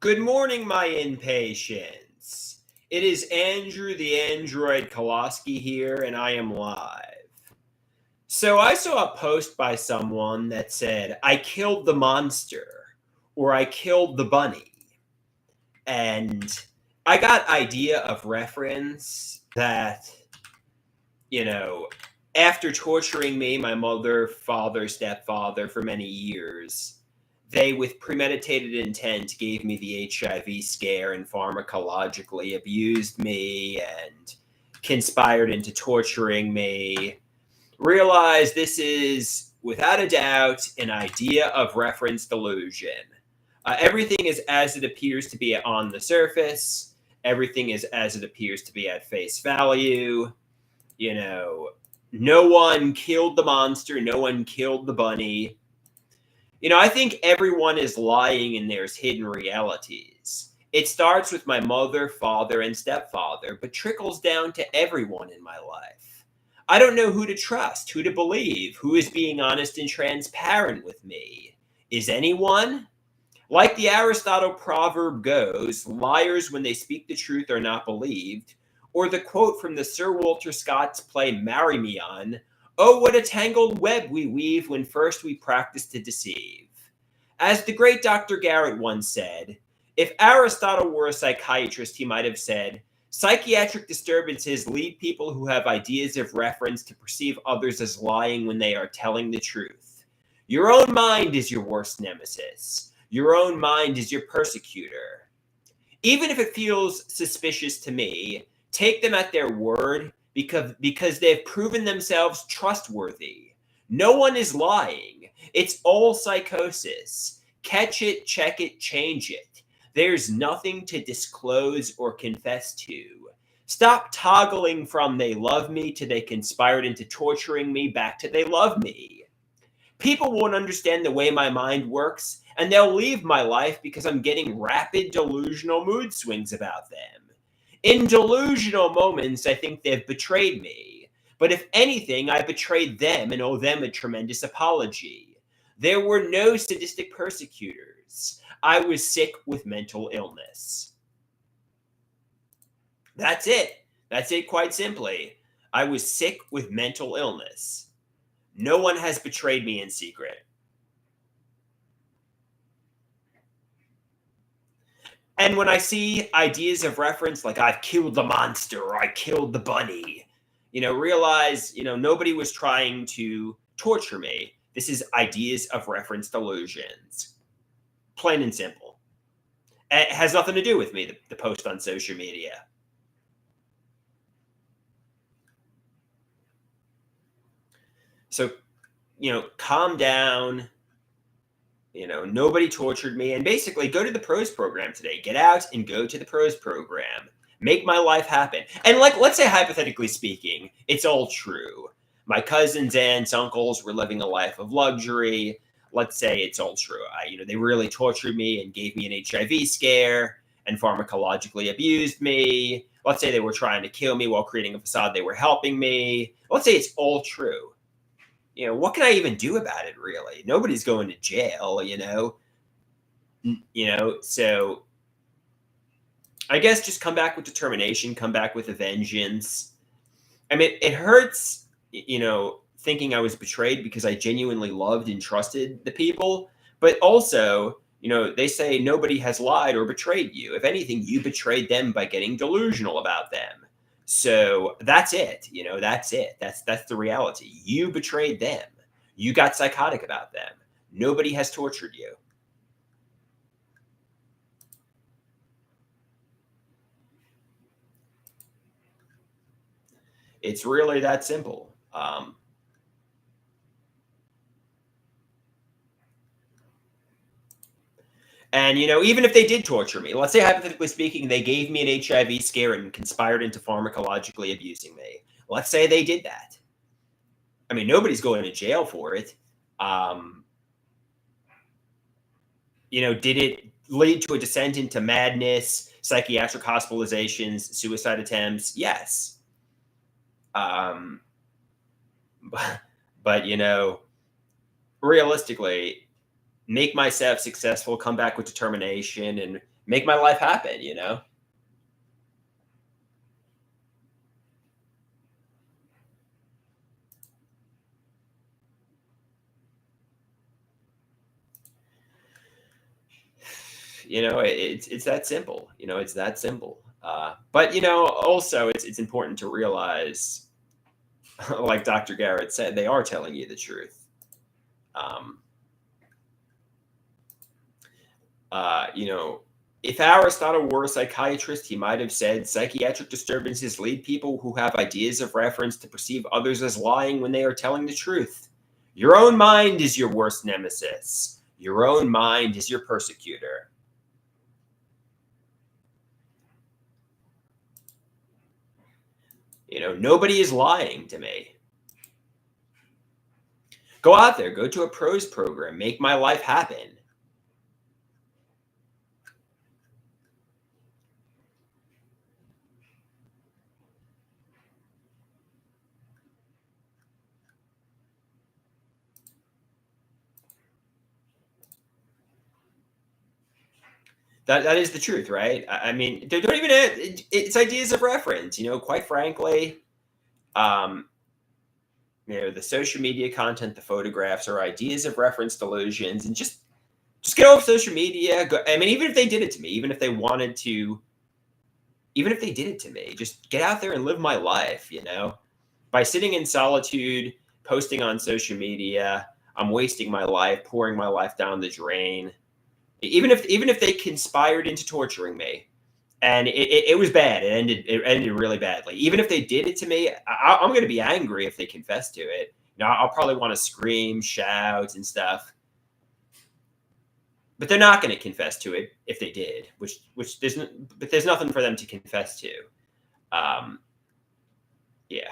Good morning, my impatience. It is Andrew the Android Koloski here, and I am live. So I saw a post by someone that said, I killed the monster, or I killed the bunny. And I got idea of reference that, you know, after torturing me, my mother, father, stepfather for many years, they, with premeditated intent, gave me the HIV scare and pharmacologically abused me and conspired into torturing me. Realize this is, without a doubt, an idea of reference delusion. Everything is as it appears to be on the surface. Everything is as it appears to be at face value. You know, no one killed the monster. No one killed the bunny. I think everyone is lying and there's hidden realities. It starts with my mother, father, and stepfather, but trickles down to everyone in my life. I don't know who to trust, who to believe, who is being honest and transparent with me. Is anyone? Like the Aristotle proverb goes, liars when they speak the truth are not believed, or the quote from the Sir Walter Scott's play Marry Me On, oh, what a tangled web we weave when first we practice to deceive. As the great Dr. Garrett once said, if Aristotle were a psychiatrist, he might have said, psychiatric disturbances lead people who have ideas of reference to perceive others as lying when they are telling the truth. Your own mind is your worst nemesis. Your own mind is your persecutor. Even if it feels suspicious to me, take them at their word because they've proven themselves trustworthy. No one is lying. It's all psychosis. Catch it, check it, change it. There's nothing to disclose or confess to. Stop toggling from they love me to they conspired into torturing me back to they love me. People won't understand the way my mind works, and they'll leave my life because I'm getting rapid delusional mood swings about them. In delusional moments, I think they've betrayed me. But if anything, I betrayed them and owe them a tremendous apology. There were no sadistic persecutors. I was sick with mental illness. That's it. That's it, quite simply. I was sick with mental illness. No one has betrayed me in secret. And when I see ideas of reference like I've killed the monster or I killed the bunny, realize, nobody was trying to torture me. This is ideas of reference delusions. Plain and simple. And it has nothing to do with me, the post on social media. So, calm down. Nobody tortured me. And basically, go to the pros program today. Get out and go to the pros program. Make my life happen. And let's say hypothetically speaking, it's all true. My cousins, aunts, uncles were living a life of luxury. Let's say it's all true. They really tortured me and gave me an HIV scare and pharmacologically abused me. Let's say they were trying to kill me while creating a facade they were helping me. Let's say it's all true. What can I even do about it, really? Nobody's going to jail, so I guess just come back with determination, come back with a vengeance. I mean, it hurts, thinking I was betrayed because I genuinely loved and trusted the people. But also, they say nobody has lied or betrayed you. If anything, you betrayed them by getting delusional about them. So that's it. That's it. That's the reality. You betrayed them. You got psychotic about them. Nobody has tortured you. It's really that simple. And, even if they did torture me, let's say hypothetically speaking, they gave me an HIV scare and conspired into pharmacologically abusing me. Let's say they did that. I mean, nobody's going to jail for it. Did it lead to a descent into madness, psychiatric hospitalizations, suicide attempts? Yes. But realistically, make myself successful, come back with determination, and make my life happen, you know? It's that simple. It's that simple. But also it's important to realize, like Dr. Garrett said, they are telling you the truth. Um, you know, if Aristotle were a psychiatrist, he might have said psychiatric disturbances lead people who have ideas of reference to perceive others as lying when they are telling the truth. Your own mind is your worst nemesis. Your own mind is your persecutor. Nobody is lying to me. Go out there, go to a prose program, make my life happen. That is the truth, right? I mean, they don't even have, it's ideas of reference. Quite frankly, um, the social media content, the photographs are ideas of reference delusions, and just get off social media. I mean, even if they did it to me, even if they wanted to, even if they did it to me, just get out there and live my life. By sitting in solitude, posting on social media, I'm wasting my life, pouring my life down the drain. Even if they conspired into torturing me, and it was bad, it ended really badly. Even if they did it to me, I'm going to be angry if they confess to it. I'll probably want to scream, shout, and stuff. But they're not going to confess to it if they did, which there's nothing for them to confess to. Yeah.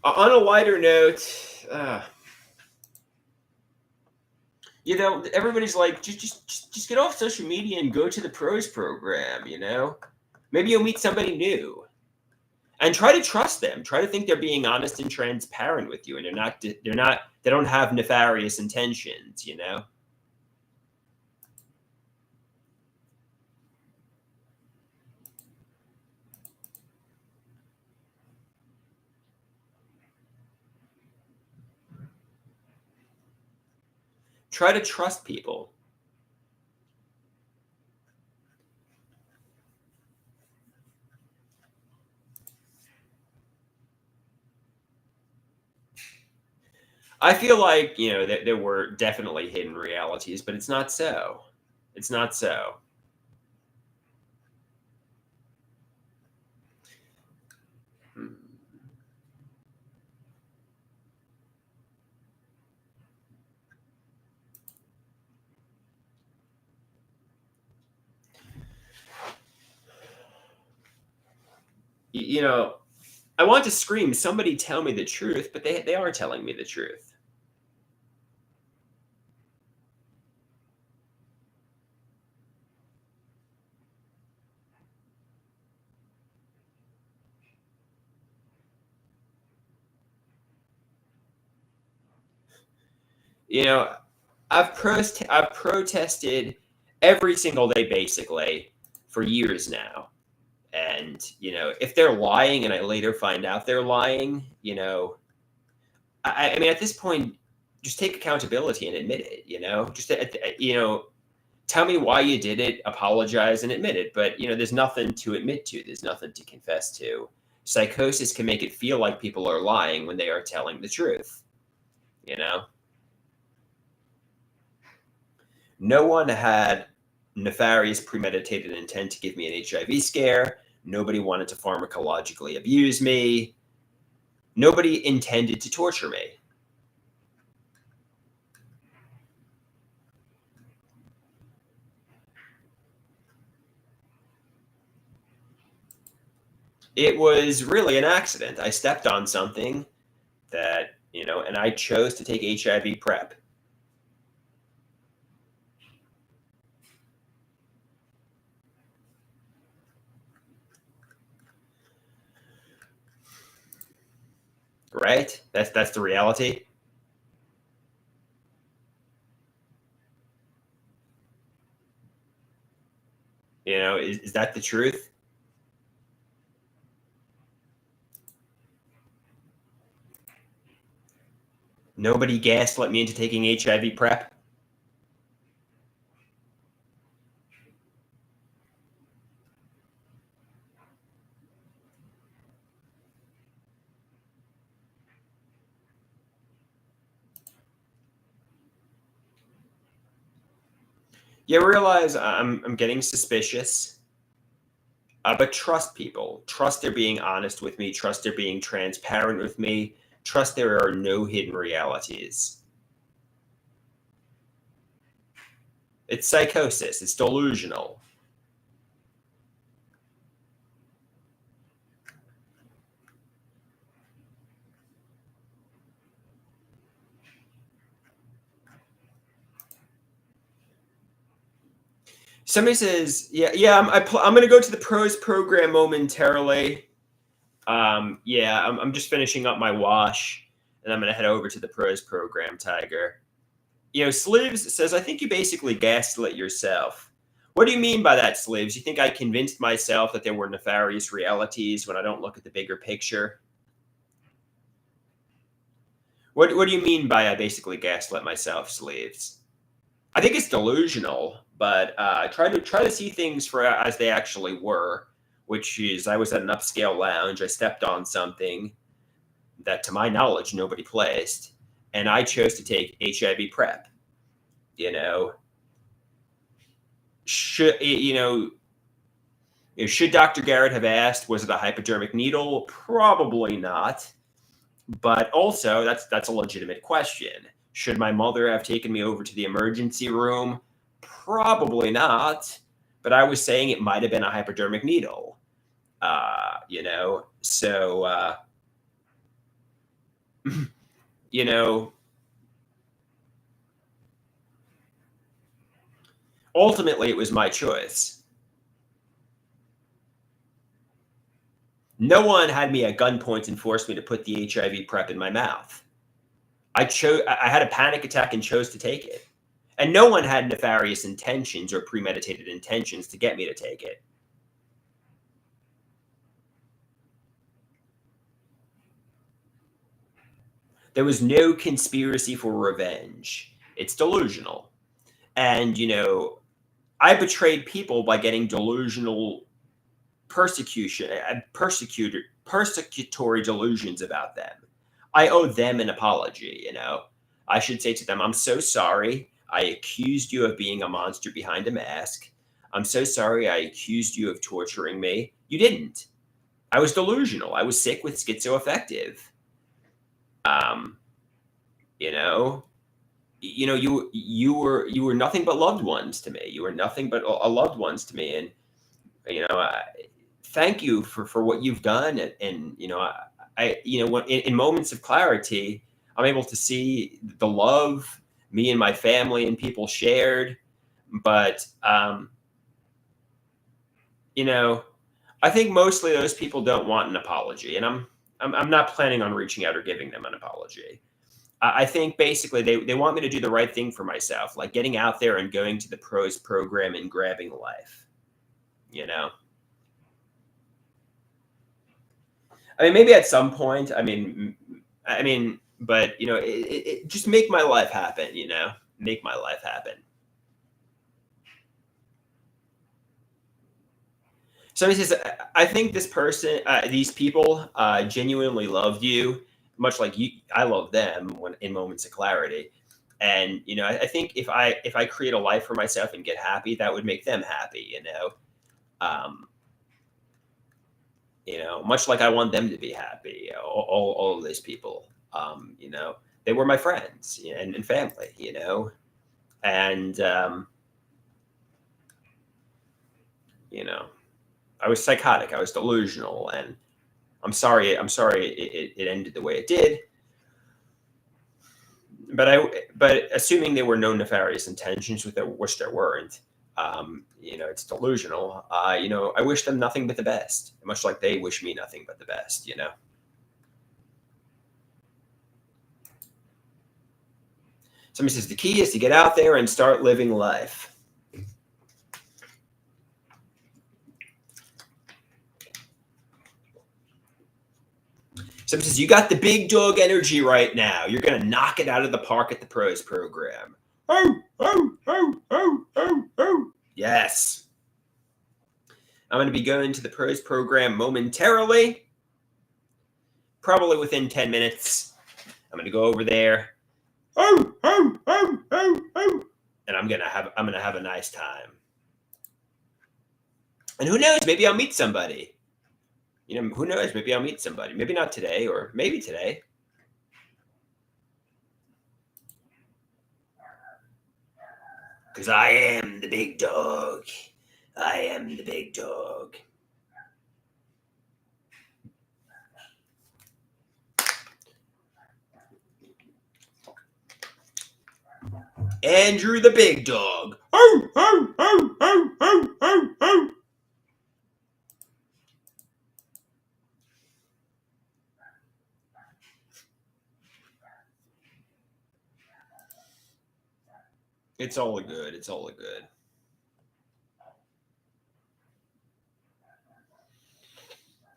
On a lighter note, everybody's like, just get off social media and go to the pros program. Maybe you'll meet somebody new, and try to trust them. Try to think they're being honest and transparent with you, and they don't have nefarious intentions. Try to trust people. I feel like that there were definitely hidden realities, but it's not so. It's not so. Hmm. You know, I want to scream, somebody tell me the truth, but they are telling me the truth. You know, I've protested every single day basically for years now. And, if they're lying and I later find out they're lying, I mean, at this point, just take accountability and admit it, just, tell me why you did it, apologize and admit it. But, there's nothing to admit to, there's nothing to confess to. Psychosis can make it feel like people are lying when they are telling the truth, you know? No one had nefarious premeditated intent to give me an HIV scare. Nobody wanted to pharmacologically abuse me. Nobody intended to torture me. It was really an accident. I stepped on something that, and I chose to take HIV PrEP. Right? That's the reality. Is that the truth? Nobody gaslit me into taking HIV PrEP. You realize I'm getting suspicious, but trust people. Trust they're being honest with me. Trust they're being transparent with me. Trust there are no hidden realities. It's psychosis. It's delusional. Somebody says, "Yeah, I'm going to go to the pros program momentarily. Yeah, I'm just finishing up my wash, and I'm going to head over to the pros program, Tiger." Sleeves says, "I think you basically gaslit yourself." What do you mean by that, Sleeves? You think I convinced myself that there were nefarious realities when I don't look at the bigger picture? What do you mean by I basically gaslit myself, Sleeves? I think it's delusional, but try to see things for as they actually were, which is I was at an upscale lounge. I stepped on something that, to my knowledge, nobody placed, and I chose to take HIV PrEP. You know, should should Dr. Garrett have asked, was it a hypodermic needle? Probably not. But also, that's a legitimate question. Should my mother have taken me over to the emergency room? Probably not. But I was saying it might have been a hypodermic needle. So you know, ultimately it was my choice. No one had me at gunpoint and forced me to put the HIV PrEP in my mouth. I had a panic attack and chose to take it. And no one had nefarious intentions or premeditated intentions to get me to take it. There was no conspiracy for revenge. It's delusional. And, I betrayed people by getting delusional persecutory delusions about them. I owe them an apology. I should say to them, I'm so sorry. I accused you of being a monster behind a mask. I'm so sorry I accused you of torturing me. You didn't. I was delusional. I was sick with schizoaffective. Um, you know, you were nothing but loved ones to me. You were nothing but a loved ones to me, and thank you for what you've done. And when in moments of clarity, I'm able to see the love me and my family and people shared. But I think mostly those people don't want an apology, and I'm not planning on reaching out or giving them an apology. I think basically they want me to do the right thing for myself, like getting out there and going to the pros program and grabbing life. You know, I mean, maybe at some point. But just make my life happen. Make my life happen. Somebody says, I think this person, these people, genuinely loved you, much like you. I love them when in moments of clarity. And I think if I create a life for myself and get happy, that would make them happy. Um, much like I want them to be happy. All of these people, they were my friends and family. And you know, I was psychotic. I was delusional, and I'm sorry. I'm sorry it ended the way it did. But assuming there were no nefarious intentions, which there weren't, it's delusional. I wish them nothing but the best, much like they wish me nothing but the best. Somebody says the key is to get out there and start living life. Somebody says, you got the big dog energy right now. You're going to knock it out of the park at the pros program. Oh, oh, oh, oh, oh, oh. Yes. I'm going to be going to the pros program momentarily. Probably within 10 minutes. I'm going to go over there. Oh, oh, oh, oh, oh. And I'm going to have a nice time. And who knows, maybe I'll meet somebody. You know, who knows? Maybe I'll meet somebody. Maybe not today, or maybe today. Because I am the big dog. I am the big dog. Andrew the big dog. Oh, oh, oh, oh, oh, oh, oh. It's all good. It's all good.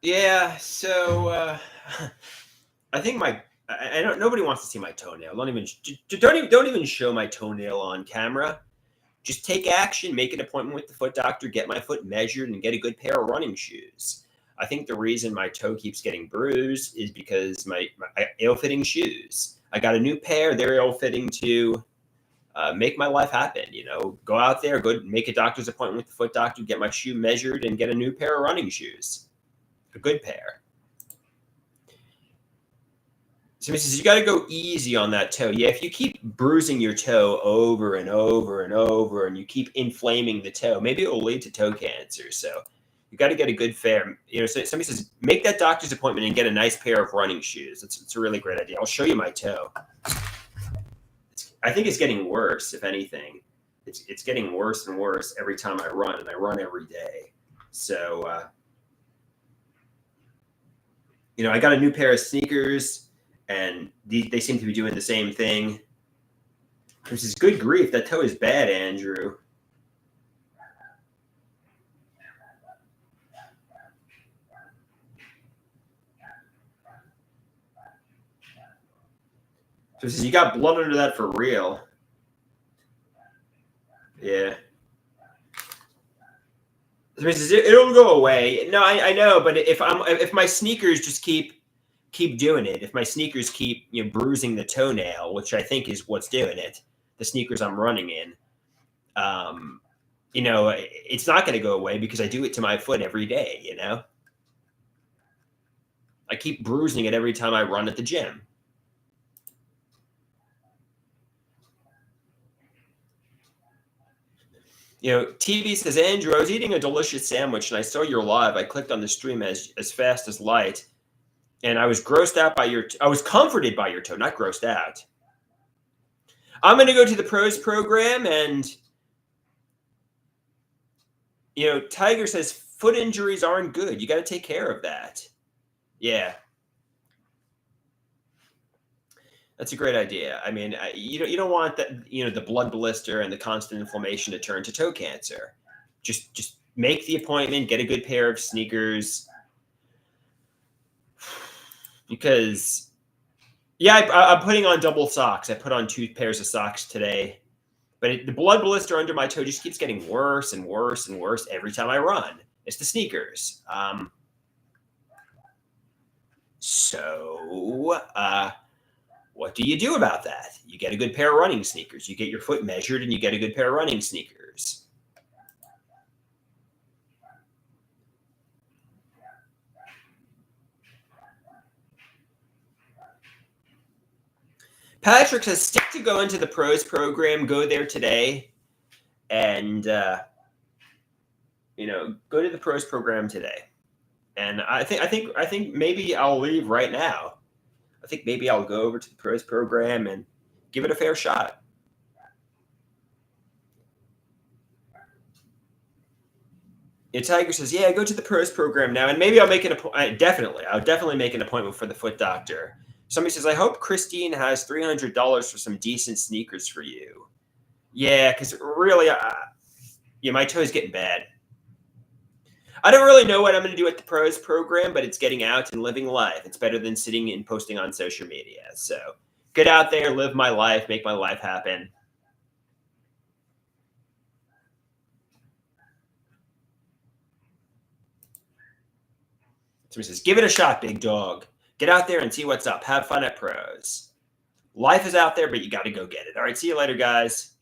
Yeah, so I think I don't. Nobody wants to see my toenail. Don't even show my toenail on camera. Just take action, make an appointment with the foot doctor, get my foot measured, and get a good pair of running shoes. I think the reason my toe keeps getting bruised is because my ill-fitting shoes. I got a new pair; they're ill-fitting too. Make my life happen. You know, go out there, go make a doctor's appointment with the foot doctor, get my shoe measured, and get a new pair of running shoes. A good pair. So he says, you got to go easy on that toe. Yeah, if you keep bruising your toe over and over and over and you keep inflaming the toe, maybe it will lead to toe cancer. So you got to get a good pair. You know, so somebody says, make that doctor's appointment and get a nice pair of running shoes. It's a really great idea. I'll show you my toe. I think it's getting worse, if anything. It's getting worse and worse every time I run, and I run every day. So, you know, I got a new pair of sneakers. And they seem to be doing the same thing. Which is good grief. That toe is bad, Andrew. So he says, you got blood under that for real. Yeah. So he says, it'll go away. No, I know, but if my sneakers just keep doing it, if my sneakers keep bruising the toenail, which I think is what's doing it, the sneakers I'm running in, it's not going to go away because I do it to my foot every day. You know, I keep bruising it every time I run at the gym. You know, TV says, Andrew, I was eating a delicious sandwich and I saw you're live. I clicked on the stream as fast as light. And I was grossed out by I was comforted by your toe, not grossed out. I'm going to go to the pros program and, Tiger says foot injuries aren't good. You got to take care of that. Yeah. That's a great idea. I mean, you don't want that, the blood blister and the constant inflammation to turn to toe cancer. Just make the appointment, get a good pair of sneakers. Because, yeah, I'm putting on double socks. I put on 2 pairs of socks today. But the blood blister under my toe just keeps getting worse and worse and worse every time I run. It's the sneakers. So, what do you do about that? You get a good pair of running sneakers. You get your foot measured and you get a good pair of running sneakers. Patrick says, stick to go into the pros program, go there today, and, go to the pros program today. And I think maybe I'll leave right now. I think maybe I'll go over to the pros program and give it a fair shot. Tiger says, yeah, go to the pros program now. And maybe I'll make I'll definitely make an appointment for the foot doctor. Somebody says, I hope Christine has $300 for some decent sneakers for you. Yeah, because really, my toe is getting bad. I don't really know what I'm going to do at the pros program, but it's getting out and living life. It's better than sitting and posting on social media. So get out there, live my life, make my life happen. Somebody says, give it a shot, big dog. Get out there and see what's up. Have fun at pros. Life is out there, but you got to go get it. All right, see you later, guys.